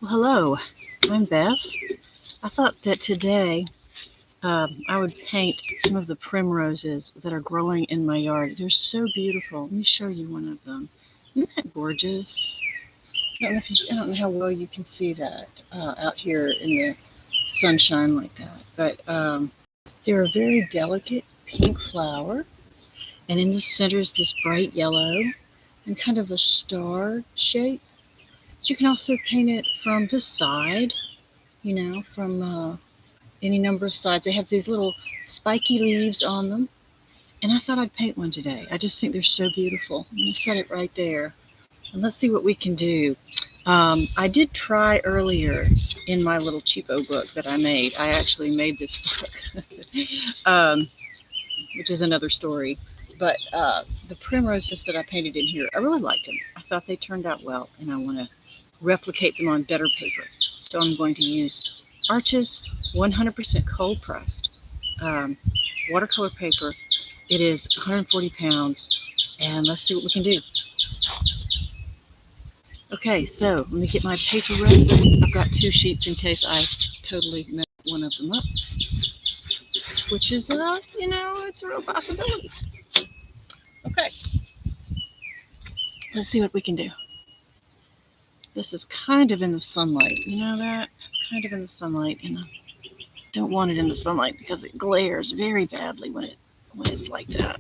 Well, hello, I'm Beth. I thought that today I would paint some of the primroses that are growing in my yard. They're so beautiful. Let me show you one of them. Isn't that gorgeous? I don't know how well you can see that out here in the sunshine like that, but they're a very delicate pink flower, and in the center is this bright yellow and kind of a star shape. You can also paint it from the side, from any number of sides. They have these little spiky leaves on them, and I thought I'd paint one today. I just think they're so beautiful. I'm going to set it right there, and let's see what we can do. I did try earlier in my little cheapo book that I made. I actually made this book, which is another story. But the primroses that I painted in here, I really liked them. I thought they turned out well, and I want to replicate them on better paper. So I'm going to use Arches 100% cold pressed watercolor paper. It is 140 pounds, and let's see what we can do. Okay, so let me get my paper ready. I've got 2 sheets in case I totally mess one of them up, which is, it's a real possibility. Okay, let's see what we can do. This is kind of in the sunlight. You know that? It's kind of in the sunlight, and I don't want it in the sunlight because it glares very badly when it's like that.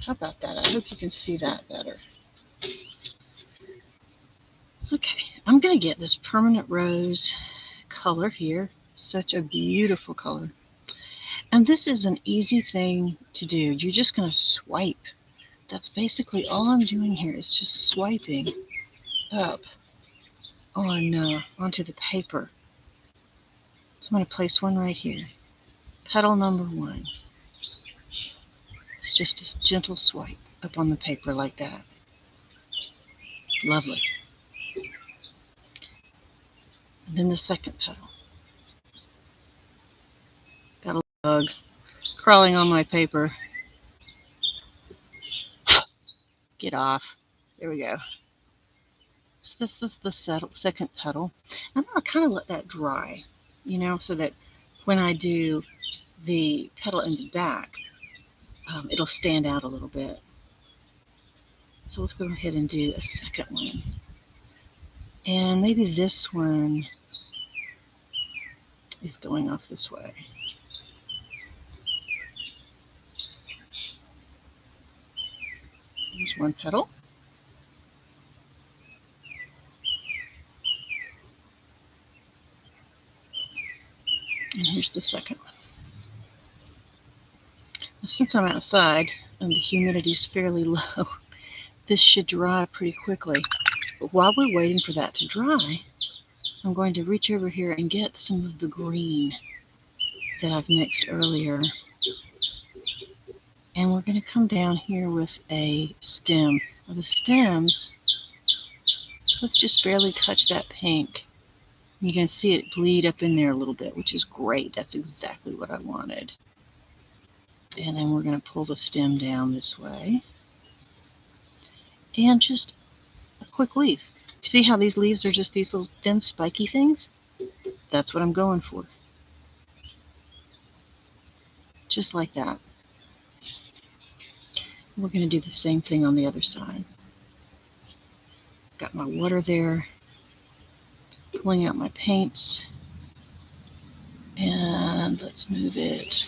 How about that? I hope you can see that better. Okay, I'm going to get this permanent rose color here. Such a beautiful color. And this is an easy thing to do. You're just going to swipe. That's basically all I'm doing here is just swiping up onto the paper. So I'm going to place one right here. Petal number 1. It's just a gentle swipe up on the paper like that. Lovely. And then the second petal. Got a bug crawling on my paper. Get off. There we go. So this is the second petal. I'm going to kind of let that dry, so that when I do the petal in the back, it'll stand out a little bit. So let's go ahead and do a second one. And maybe this one is going off this way. Here's one petal. And here's the second one. Now, since I'm outside and the humidity is fairly low, this should dry pretty quickly. But while we're waiting for that to dry, I'm going to reach over here and get some of the green that I've mixed earlier. And we're going to come down here with a stem. Now the stems, let's just barely touch that pink. You can see it bleed up in there a little bit, which is great. That's exactly what I wanted. And then we're going to pull the stem down this way. And just a quick leaf. See how these leaves are just these little thin spiky things? That's what I'm going for. Just like that. We're going to do the same thing on the other side. Got my water there. Pulling out my paints. And let's move it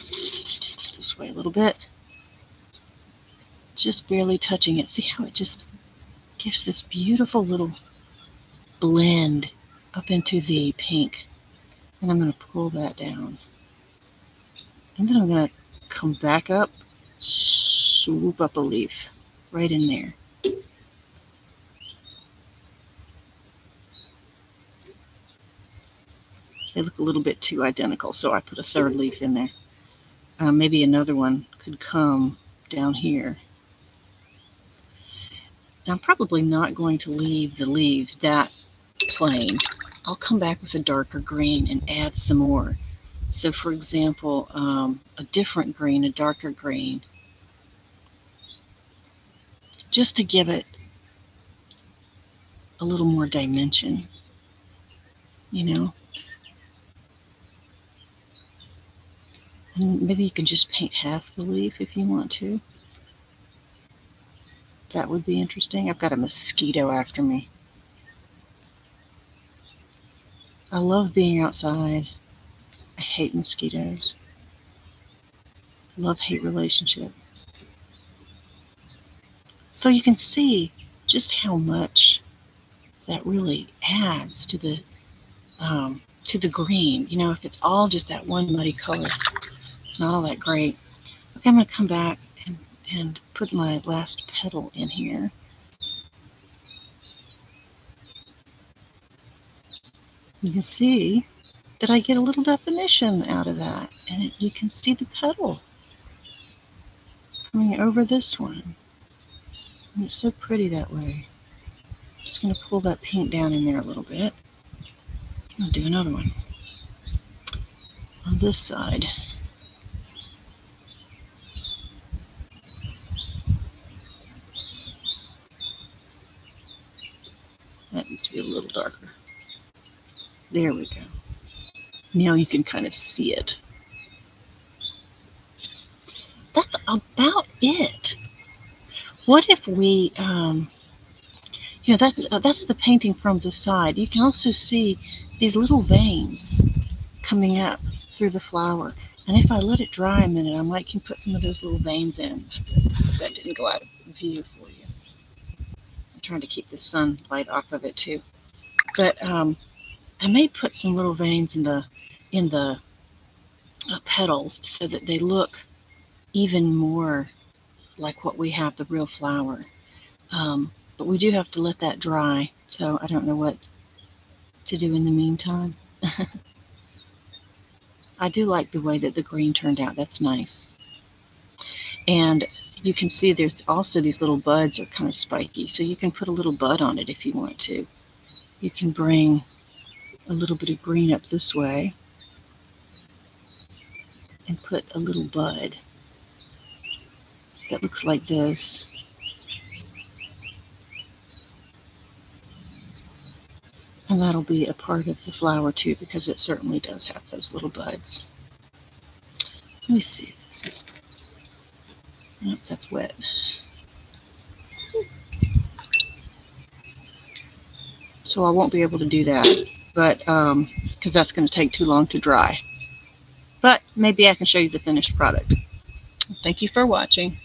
this way a little bit. Just barely touching it. See how it just gives this beautiful little blend up into the pink. And I'm going to pull that down. And then I'm going to come back up, swoop up a leaf right in there. They look a little bit too identical, so I put a third leaf in there. Maybe another one could come down here. Now, I'm probably not going to leave the leaves that plain. I'll come back with a darker green and add some more. So, for example, a different green, a darker green, just to give it a little more dimension, you know. And maybe you can just paint half the leaf if you want to. That would be interesting. I've got a mosquito after me. I love being outside. I hate mosquitoes. Love-hate relationship. So you can see just how much that really adds to the green. You know, if it's all just that one muddy color, it's not all that great. Okay, I'm going to come back and put my last petal in here. You can see that I get a little definition out of that, and you can see the petal coming over this one. And it's so pretty that way. Just going to pull that paint down in there a little bit. I'll do another one on this side. That needs to be a little darker. There we go. Now you can kind of see it. That's about it. What if we, that's the painting from the side. You can also see these little veins coming up through the flower. And if I let it dry a minute, I might can put some of those little veins in. That didn't go out of view for you. I'm trying to keep the sunlight off of it too. But I may put some little veins in the petals so that they look even more like what we have, the real flower. But we do have to let that dry, so I don't know what to do in the meantime. I do like the way that the green turned out. That's nice. And you can see there's also these little buds are kind of spiky, so you can put a little bud on it if you want to. You can bring a little bit of green up this way and put a little bud that looks like this. And that'll be a part of the flower too, because it certainly does have those little buds. Let me see if this is, nope, that's wet. So I won't be able to do that, but because that's going to take too long to dry. But maybe I can show you the finished product. Thank you for watching.